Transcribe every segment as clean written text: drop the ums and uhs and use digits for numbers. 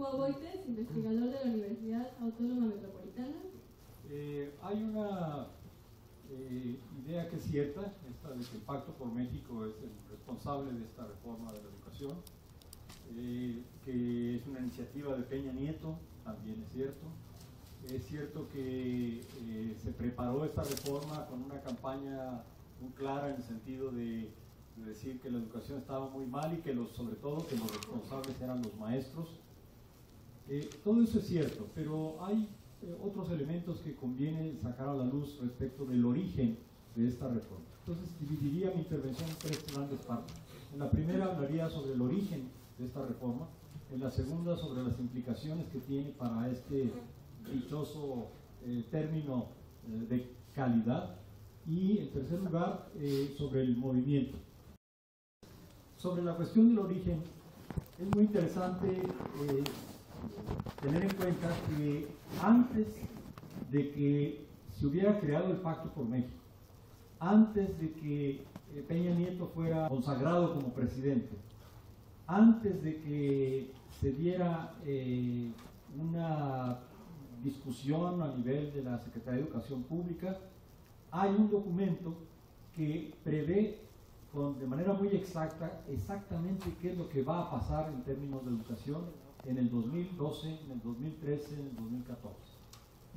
Hugo Boites, investigador de la Universidad Autónoma Metropolitana. Hay una idea que es cierta, esta de que el Pacto por México es el responsable de esta reforma de la educación, que es una iniciativa de Peña Nieto, también es cierto. Es cierto que se preparó esta reforma con una campaña muy clara en el sentido de decir que la educación estaba muy mal y que sobre todo que los responsables eran los maestros. Todo eso es cierto, pero hay otros elementos que conviene sacar a la luz respecto del origen de esta reforma. Entonces dividiría mi intervención en tres grandes partes. En la primera hablaría sobre el origen de esta reforma, en la segunda sobre las implicaciones que tiene para este dichoso término de calidad, y en tercer lugar sobre el movimiento. Sobre la cuestión del origen, es muy interesante tener en cuenta que antes de que se hubiera creado el Pacto por México, antes de que Peña Nieto fuera consagrado como presidente, antes de que se diera una discusión a nivel de la Secretaría de Educación Pública, hay un documento que prevé de manera muy exacta exactamente qué es lo que va a pasar en términos de educación en el 2012, en el 2013, en el 2014.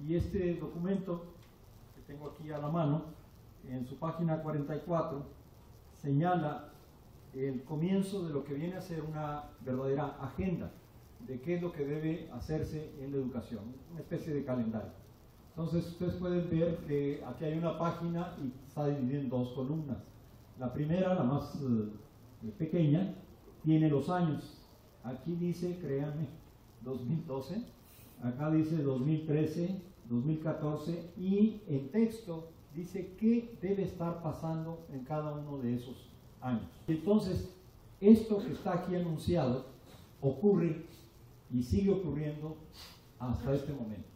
Y este documento que tengo aquí a la mano, en su página 44, señala el comienzo de lo que viene a ser una verdadera agenda de qué es lo que debe hacerse en la educación, una especie de calendario. Entonces ustedes pueden ver que aquí hay una página y está dividida en dos columnas. La primera, la más pequeña, tiene los años. Aquí dice, créanme, 2012, acá dice 2013, 2014, y en texto dice qué debe estar pasando en cada uno de esos años. Entonces, esto que está aquí anunciado ocurre y sigue ocurriendo hasta este momento.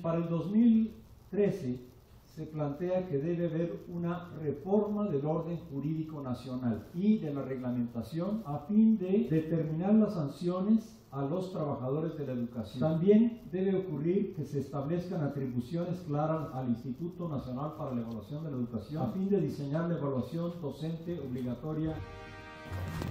Para el 2013 se plantea que debe haber una reforma del orden jurídico nacional y de la reglamentación a fin de determinar las sanciones a los trabajadores de la educación. También debe ocurrir que se establezcan atribuciones claras al Instituto Nacional para la Evaluación de la Educación a fin de diseñar la evaluación docente obligatoria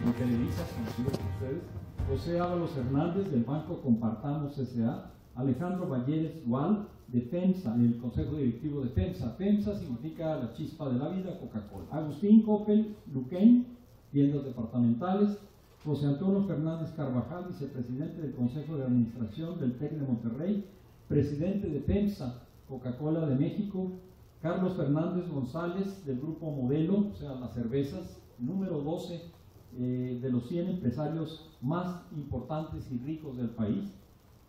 en Televisa, conocido por ustedes, José Ábalos Hernández del Banco Compartamos S.A., Alejandro Valleres Gual de FEMSA, el Consejo Directivo de FEMSA. FEMSA significa la chispa de la vida, Coca-Cola. Agustín Coppel Luquén, tiendas departamentales. José Antonio Fernández Carvajal, vicepresidente del Consejo de Administración del TEC de Monterrey, presidente de FEMSA, Coca-Cola de México. Carlos Fernández González, del Grupo Modelo, o sea, las cervezas, número 12 de los 100 empresarios más importantes y ricos del país.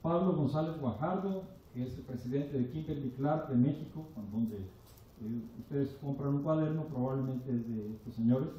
Pablo González Guajardo, que es el presidente de Kimberly-Clark de México, donde ustedes compran un cuaderno, probablemente es de estos señores.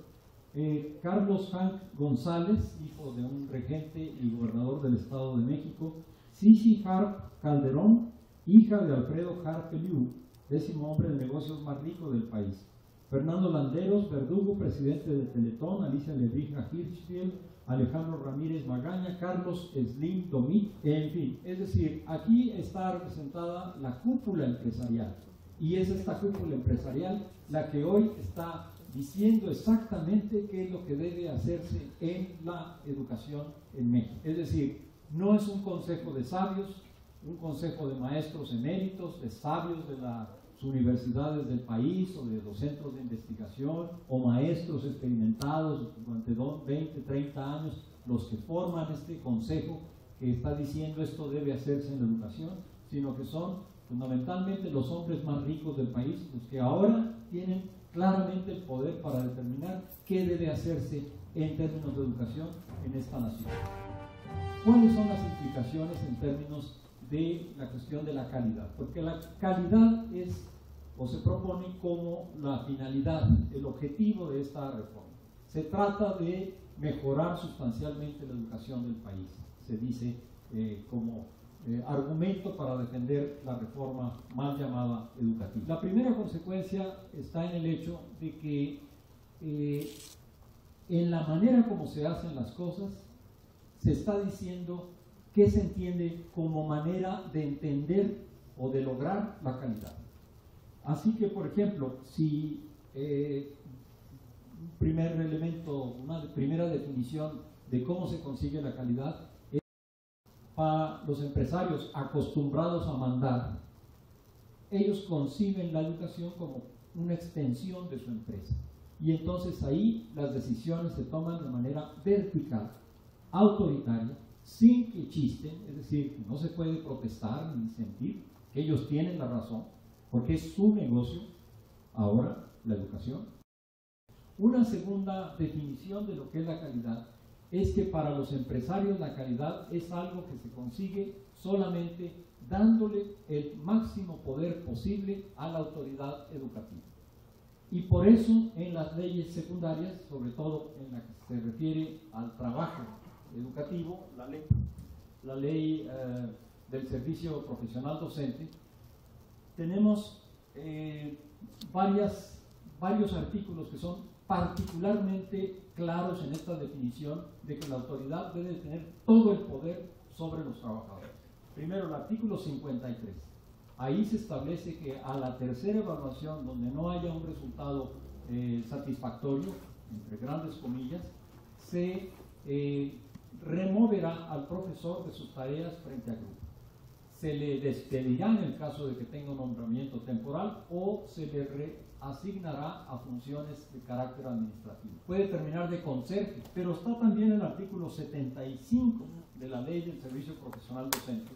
Carlos Hank González, hijo de un regente y gobernador del Estado de México. Sisi Harp Calderón, hija de Alfredo Harp Eliú, 10º hombre de negocios más rico del país. Fernando Landeros Verdugo, presidente de Teletón. Alicia Lebrija Hirschfield, Alejandro Ramírez Magaña, Carlos Slim Domit, en fin. Es decir, aquí está representada la cúpula empresarial, y es esta cúpula empresarial la que hoy está diciendo exactamente qué es lo que debe hacerse en la educación en México. Es decir, no es un consejo de sabios, un consejo de maestros eméritos, de sabios de las universidades del país o de los centros de investigación o maestros experimentados durante 20, 30 años, los que forman este consejo que está diciendo esto debe hacerse en la educación, sino que son fundamentalmente los hombres más ricos del país, los que ahora tienen claramente el poder para determinar qué debe hacerse en términos de educación en esta nación. ¿Cuáles son las implicaciones en términos de la cuestión de la calidad? Porque la calidad es, o se propone como la finalidad, el objetivo de esta reforma. Se trata de mejorar sustancialmente la educación del país, se dice como argumento para defender la reforma mal llamada educativa. La primera consecuencia está en el hecho de que en la manera como se hacen las cosas se está diciendo qué se entiende como manera de entender o de lograr la calidad. Así que, por ejemplo, si un primer elemento, una primera definición de cómo se consigue la calidad es para los empresarios acostumbrados a mandar, ellos conciben la educación como una extensión de su empresa. Y entonces ahí las decisiones se toman de manera vertical, autoritaria, sin que chisten, es decir, no se puede protestar ni sentir que ellos tienen la razón, porque es su negocio ahora la educación. Una segunda definición de lo que es la calidad es que para los empresarios la calidad es algo que se consigue solamente dándole el máximo poder posible a la autoridad educativa. Y por eso en las leyes secundarias, sobre todo en la que se refiere al trabajo educativo, la ley del servicio profesional docente, tenemos varios artículos que son particularmente claros en esta definición de que la autoridad debe tener todo el poder sobre los trabajadores. Primero, el artículo 53. Ahí se establece que a la tercera evaluación, donde no haya un resultado satisfactorio, entre grandes comillas, se removerá al profesor de sus tareas frente a grupo. Se le despedirá en el caso de que tenga un nombramiento temporal o se le reasignará a funciones de carácter administrativo. Puede terminar de conserje, pero está también el artículo 75 de la Ley del Servicio Profesional Docente,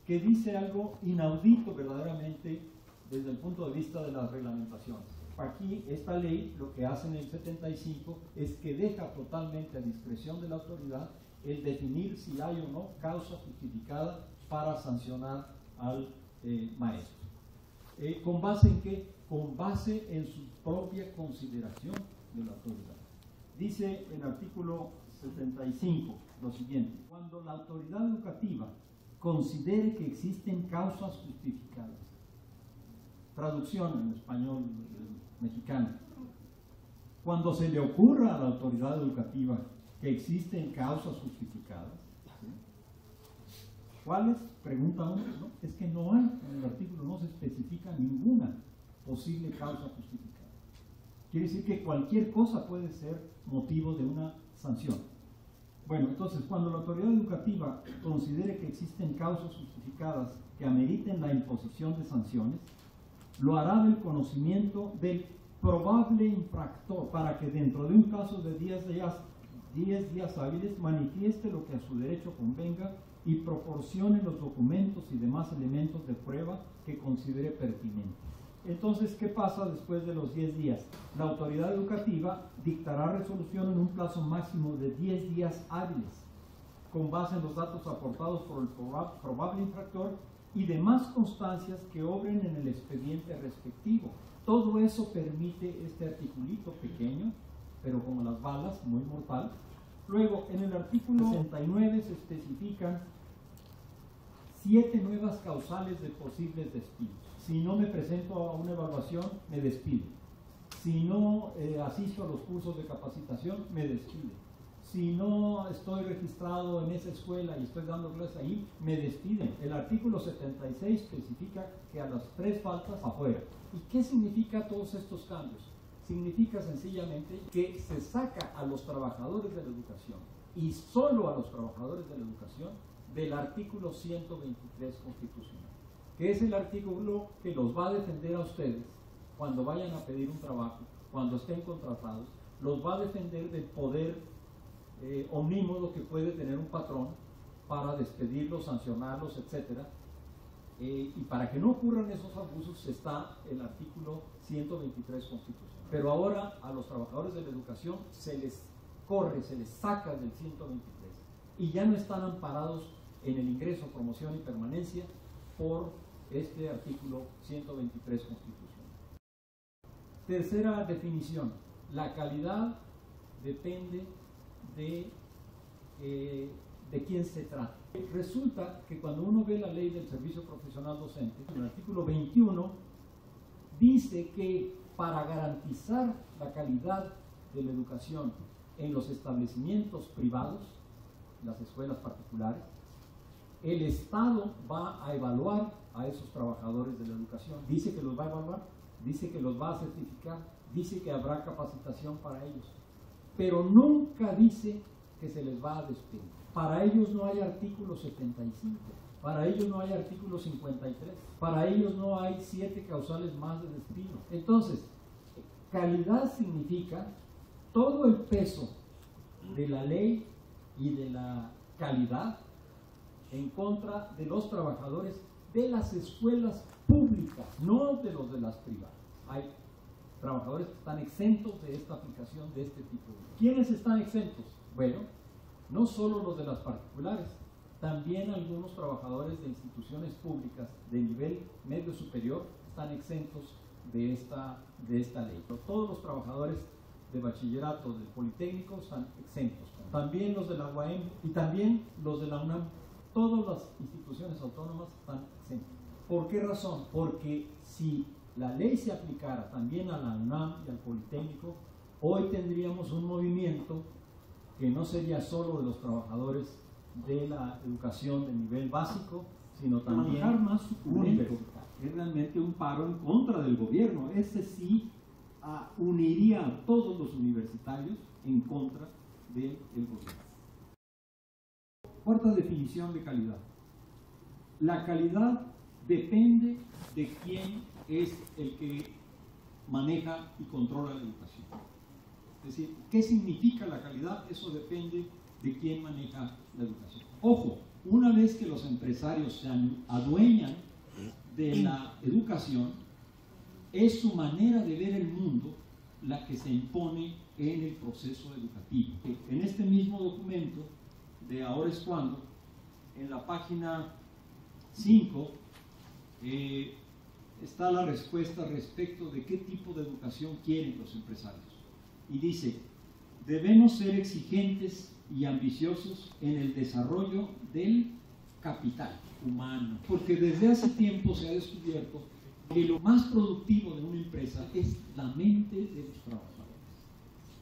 que dice algo inaudito verdaderamente desde el punto de vista de las reglamentaciones. Aquí esta ley lo que hace en el 75 es que deja totalmente a discreción de la autoridad el definir si hay o no causa justificada para sancionar al maestro. ¿Con base en qué? Con base en su propia consideración de la autoridad. Dice el artículo 75 lo siguiente: cuando la autoridad educativa considere que existen causas justificadas. Traducción en español mexicano. Cuando se le ocurra a la autoridad educativa que existen causas justificadas, ¿sí? ¿Cuáles? Pregunta uno, ¿no? Es que no hay, en el artículo no se especifica ninguna posible causa justificada. Quiere decir que cualquier cosa puede ser motivo de una sanción. Bueno, entonces, cuando la autoridad educativa considere que existen causas justificadas que ameriten la imposición de sanciones, lo hará del conocimiento del probable infractor para que dentro de un plazo de 10 días hábiles manifieste lo que a su derecho convenga y proporcione los documentos y demás elementos de prueba que considere pertinentes. Entonces, ¿qué pasa después de los 10 días? La autoridad educativa dictará resolución en un plazo máximo de 10 días hábiles, con base en los datos aportados por el probable infractor y demás constancias que obren en el expediente respectivo. Todo eso permite este articulito pequeño, pero como las balas, muy mortal. Luego, en el artículo 69 se especifican 7 nuevas causales de posibles despidos. Si no me presento a una evaluación, me despiden. Si no asisto a los cursos de capacitación, me despiden. Si no estoy registrado en esa escuela y estoy dando clases ahí, me despiden. El artículo 76 especifica que a las 3 faltas, afuera. ¿Y qué significa todos estos cambios? Significa sencillamente que se saca a los trabajadores de la educación, y solo a los trabajadores de la educación, del artículo 123 constitucional, que es el artículo que los va a defender a ustedes cuando vayan a pedir un trabajo, cuando estén contratados, los va a defender del poder omnímodo que puede tener un patrón para despedirlos, sancionarlos, etc. Y para que no ocurran esos abusos está el artículo 123 constitucional. Pero ahora a los trabajadores de la educación se les corre, se les saca del 123 y ya no están amparados en el ingreso, promoción y permanencia por este artículo 123 constitucional. Tercera definición: la calidad depende de quién se trata. Resulta que cuando uno ve la ley del servicio profesional docente, en el artículo 21 dice que para garantizar la calidad de la educación en los establecimientos privados, las escuelas particulares. El Estado va a evaluar a esos trabajadores de la educación. Dice que los va a evaluar, dice que los va a certificar, dice que habrá capacitación para ellos, pero nunca dice que se les va a despedir. Para ellos no hay artículo 75, para ellos no hay artículo 53, para ellos no hay 7 causales más de despido. Entonces, calidad significa todo el peso de la ley y de la calidad en contra de los trabajadores de las escuelas públicas, no de los de las privadas. Hay trabajadores que están exentos de esta aplicación de este tipo de... ¿Quiénes están exentos? Bueno, no solo los de las particulares, también algunos trabajadores de instituciones públicas de nivel medio superior están exentos de esta ley. Todos los trabajadores de bachillerato del Politécnico están exentos, también los de la UAM y también los de la UNAM. Todas las instituciones autónomas están exentas. ¿Por qué razón? Porque si la ley se aplicara también a la UNAM y al Politécnico, hoy tendríamos un movimiento que no sería solo de los trabajadores de la educación de nivel básico, sino también más universitario. Es realmente un paro en contra del gobierno. Ese sí uniría a todos los universitarios en contra del gobierno. Cuarta definición de calidad. La calidad depende de quién es el que maneja y controla la educación. Es decir, ¿qué significa la calidad? Eso depende de quién maneja la educación. Ojo, una vez que los empresarios se adueñan de la educación, es su manera de ver el mundo la que se impone en el proceso educativo. En este mismo documento de Ahora es Cuando, en la página 5, está la respuesta respecto de qué tipo de educación quieren los empresarios. Y dice, debemos ser exigentes y ambiciosos en el desarrollo del capital humano, porque desde hace tiempo se ha descubierto que lo más productivo de una empresa es la mente de los trabajadores.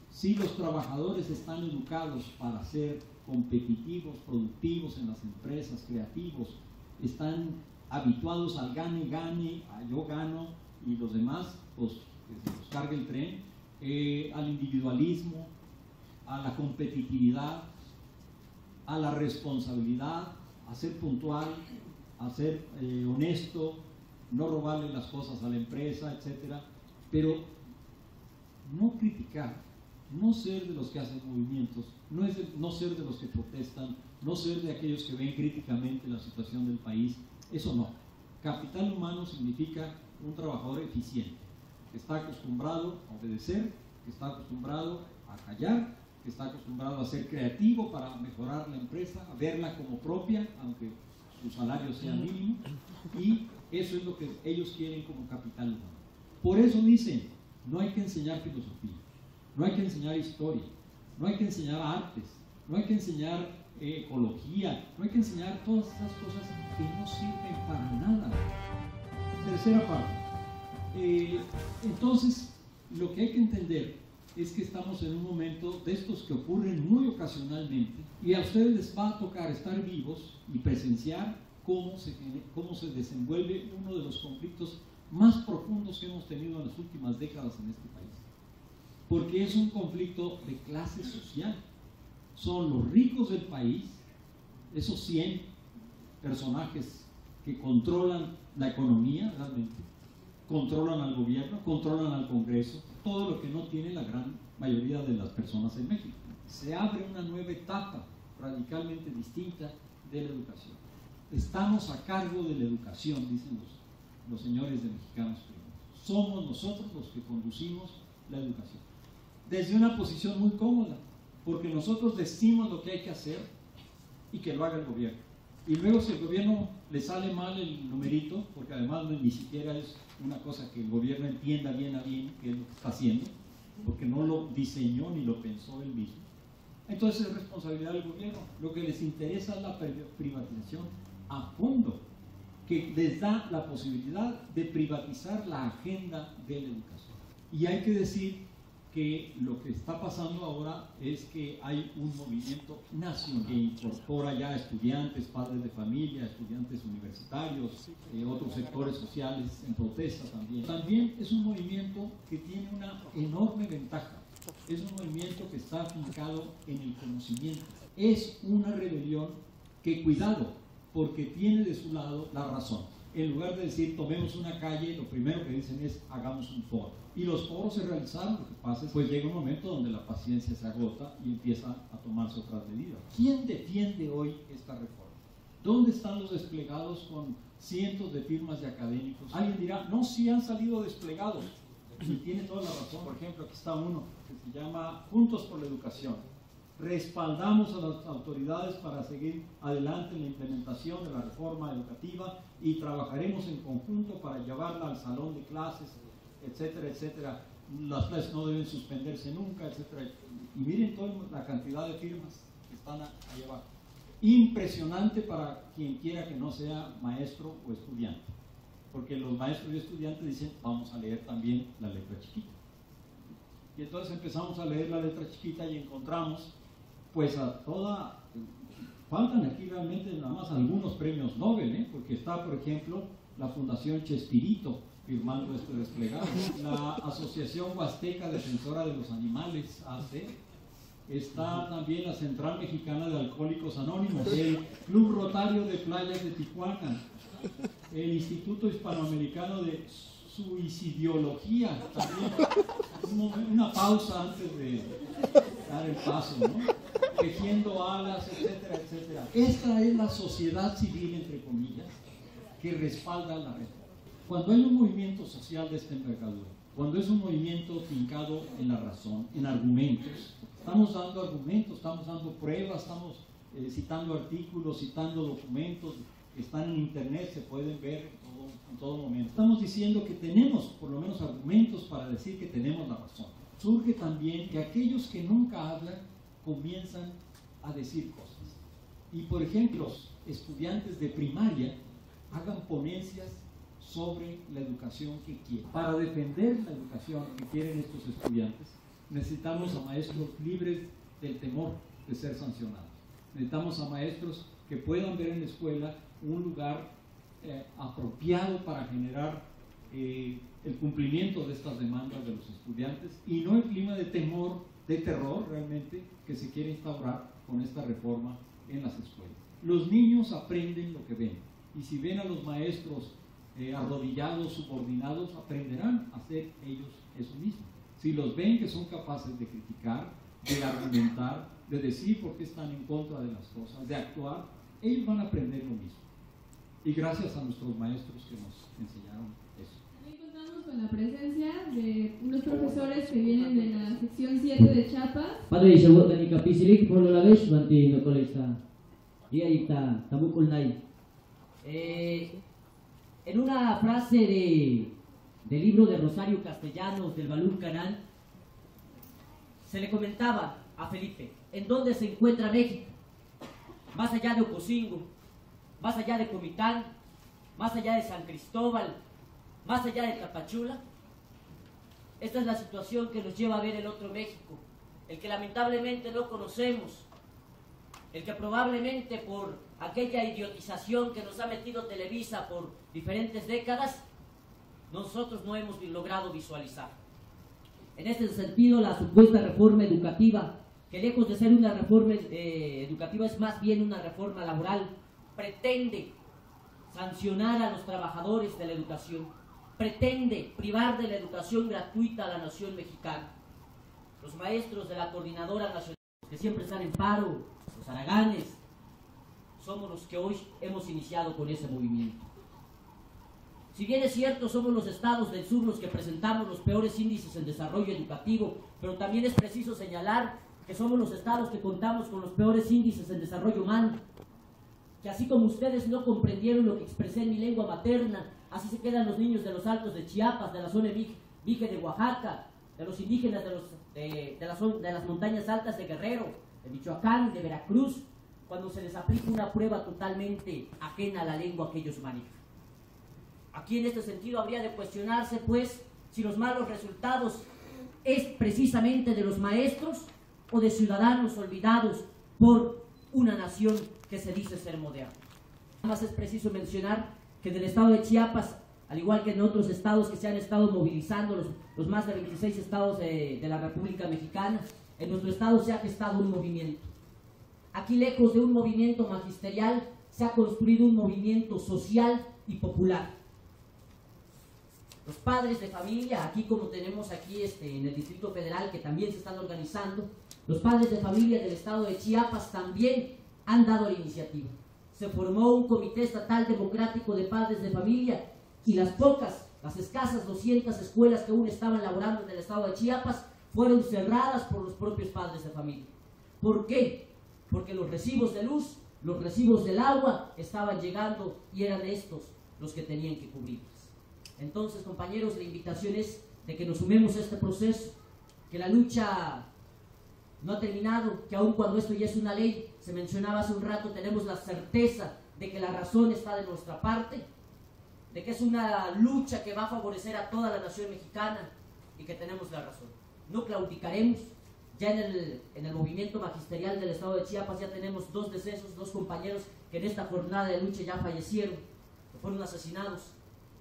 Si los trabajadores están educados para ser competitivos, productivos en las empresas, creativos, están habituados al gane, gane, a yo gano y los demás, pues que se los cargue el tren, al individualismo, a la competitividad, a la responsabilidad, a ser puntual, a ser honesto, no robarle las cosas a la empresa, etc. Pero no criticar, no ser de los que hacen movimientos, no ser de los que protestan, no ser de aquellos que ven críticamente la situación del país, eso no. Capital humano significa un trabajador eficiente, que está acostumbrado a obedecer, que está acostumbrado a callar, que está acostumbrado a ser creativo para mejorar la empresa, a verla como propia, aunque su salario sea mínimo, y eso es lo que ellos quieren como capital humano. Por eso dicen, no hay que enseñar filosofía, no hay que enseñar historia, no hay que enseñar artes, no hay que enseñar ecología, no hay que enseñar todas esas cosas que no sirven para nada. Tercera parte. Entonces, lo que hay que entender es que estamos en un momento de estos que ocurren muy ocasionalmente y a ustedes les va a tocar estar vivos y presenciar cómo se desenvuelve uno de los conflictos más profundos que hemos tenido en las últimas décadas en este país. Porque es un conflicto de clase social. Son los ricos del país, esos 100 personajes que controlan la economía realmente, controlan al gobierno, controlan al Congreso, todo lo que no tiene la gran mayoría de las personas en México. Se abre una nueva etapa radicalmente distinta de la educación. Estamos a cargo de la educación, dicen los señores de Mexicanos Primero. Somos nosotros los que conducimos la educación. Desde una posición muy cómoda, porque nosotros decimos lo que hay que hacer y que lo haga el gobierno. Y luego si el gobierno le sale mal el numerito, porque además ni siquiera es una cosa que el gobierno entienda bien a bien qué es lo que está haciendo, porque no lo diseñó ni lo pensó él mismo, entonces es responsabilidad del gobierno. Lo que les interesa es la privatización a fondo, que les da la posibilidad de privatizar la agenda de la educación. Y hay que decir que lo que está pasando ahora es que hay un movimiento nacional que incorpora ya estudiantes, padres de familia, estudiantes universitarios, otros sectores sociales en protesta también. También es un movimiento que tiene una enorme ventaja. Es un movimiento que está afincado en el conocimiento. Es una rebelión que, cuidado, porque tiene de su lado la razón. En lugar de decir tomemos una calle, lo primero que dicen es hagamos un foro. Y los foros se realizaron, lo que pasa es pues llega un momento donde la paciencia se agota y empieza a tomarse otras medidas. ¿Quién defiende hoy esta reforma? ¿Dónde están los desplegados con cientos de firmas de académicos? Alguien dirá, no, sí han salido desplegados. Y tiene toda la razón. Por ejemplo, aquí está uno que se llama Juntos por la Educación. Respaldamos a las autoridades para seguir adelante en la implementación de la reforma educativa y trabajaremos en conjunto para llevarla al salón de clases, etcétera, etcétera. Las clases no deben suspenderse nunca, etcétera. Y miren toda la cantidad de firmas que están ahí abajo. Impresionante para quien quiera que no sea maestro o estudiante, porque los maestros y estudiantes dicen, vamos a leer también la letra chiquita. Y entonces empezamos a leer la letra chiquita y encontramos pues a toda, faltan aquí realmente nada más algunos premios Nobel, porque está, por ejemplo, la Fundación Chespirito firmando este desplegado, la Asociación Huasteca Defensora de los Animales, AC, está también la Central Mexicana de Alcohólicos Anónimos, el Club Rotario de Playas de Tijuana, el Instituto Hispanoamericano de Suicidiología, también, una pausa antes de dar el paso, ¿no? Tejiendo alas, etcétera, etcétera. Esta es la sociedad civil, entre comillas, que respalda la reforma. Cuando hay un movimiento social de esta envergadura, cuando es un movimiento fincado en la razón, en argumentos, estamos dando argumentos, estamos dando pruebas, estamos citando artículos, citando documentos, que están en internet, se pueden ver en todo momento. Estamos diciendo que tenemos por lo menos argumentos para decir que tenemos la razón. Surge también que aquellos que nunca hablan comienzan a decir cosas. Y por ejemplo, los estudiantes de primaria hagan ponencias sobre la educación que quieren. Para defender la educación que quieren estos estudiantes, necesitamos a maestros libres del temor de ser sancionados. Necesitamos a maestros que puedan ver en la escuela un lugar apropiado para generar el cumplimiento de estas demandas de los estudiantes y no el clima de temor, de terror realmente que se quiere instaurar con esta reforma en las escuelas. Los niños aprenden lo que ven y si ven a los maestros arrodillados, subordinados, aprenderán a hacer ellos eso mismo. Si los ven que son capaces de criticar, de argumentar, de decir por qué están en contra de las cosas, de actuar, ellos van a aprender lo mismo. Y gracias a nuestros maestros que nos enseñaron eso. También contamos con la presencia de unos profesores que vienen de la sección 7 de Chiapas. Padre disebut tadi kapisilik por la vez banti no colecta. Dia ita tabukul nai. En una frase del libro de Rosario Castellanos del Balún Canal se le comentaba a Felipe en dónde se encuentra México, más allá de Ocosingo, más allá de Comitán, más allá de San Cristóbal, más allá de Tapachula. Esta es la situación que nos lleva a ver el otro México, el que lamentablemente no conocemos, el que probablemente por aquella idiotización que nos ha metido Televisa por diferentes décadas, nosotros no hemos logrado visualizar. En este sentido, la supuesta reforma educativa, que lejos de ser una reforma educativa es más bien una reforma laboral, pretende sancionar a los trabajadores de la educación, pretende privar de la educación gratuita a la nación mexicana. Los maestros de la Coordinadora Nacional, que siempre están en paro, los haraganes, somos los que hoy hemos iniciado con ese movimiento. Si bien es cierto, somos los estados del sur los que presentamos los peores índices en desarrollo educativo, pero también es preciso señalar que somos los estados que contamos con los peores índices en desarrollo humano, que así como ustedes no comprendieron lo que expresé en mi lengua materna, así se quedan los niños de los altos de Chiapas, de la zona Mije de Oaxaca, de los indígenas de las montañas altas de Guerrero, de Michoacán, de Veracruz, cuando se les aplica una prueba totalmente ajena a la lengua que ellos manejan. Aquí en este sentido habría de cuestionarse, pues, si los malos resultados es precisamente de los maestros o de ciudadanos olvidados por una nación que se dice ser moderna. Además es preciso mencionar que en el estado de Chiapas, al igual que en otros estados que se han estado movilizando, los más de 26 estados de la República Mexicana, en nuestro estado se ha gestado un movimiento. Aquí, lejos de un movimiento magisterial, se ha construido un movimiento social y popular. Los padres de familia, aquí como tenemos aquí en el Distrito Federal, que también se están organizando, los padres de familia del estado de Chiapas también han dado la iniciativa. Se formó un comité estatal democrático de padres de familia y las escasas 200 escuelas que aún estaban laborando en el estado de Chiapas fueron cerradas por los propios padres de familia. ¿Por qué? Porque los recibos de luz, los recibos del agua estaban llegando y eran estos los que tenían que cubrirlas. Entonces, compañeros, la invitación es de que nos sumemos a este proceso, que la lucha no ha terminado, que aun cuando esto ya es una ley, se mencionaba hace un rato, tenemos la certeza de que la razón está de nuestra parte, de que es una lucha que va a favorecer a toda la nación mexicana y que tenemos la razón. No claudicaremos. Ya en el movimiento magisterial del estado de Chiapas ya tenemos 2 decesos, 2 compañeros que en esta jornada de lucha ya fallecieron, que fueron asesinados,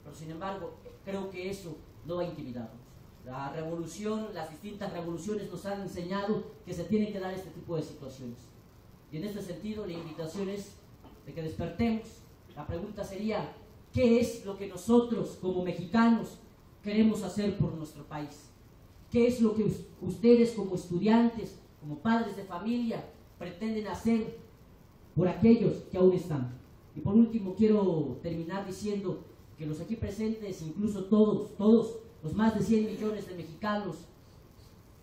pero sin embargo creo que eso no va a intimidarnos. La revolución, las distintas revoluciones nos han enseñado que se tienen que dar este tipo de situaciones. Y en este sentido la invitación es de que despertemos. La pregunta sería, ¿qué es lo que nosotros como mexicanos queremos hacer por nuestro país? ¿Qué es lo que ustedes como estudiantes, como padres de familia, pretenden hacer por aquellos que aún están? Y por último quiero terminar diciendo que los aquí presentes, incluso todos los más de 100 millones de mexicanos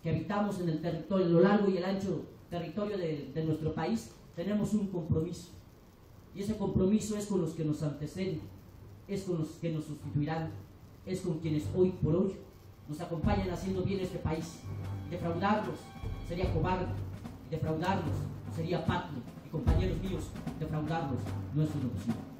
que habitamos en el territorio, lo largo y el ancho territorio de nuestro país, tenemos un compromiso. Y ese compromiso es con los que nos anteceden, es con los que nos sustituirán, es con quienes hoy por hoy nos acompañan haciendo bien este país. Defraudarlos sería cobarde, defraudarlos sería patrio, y compañeros míos, defraudarlos no es una opción.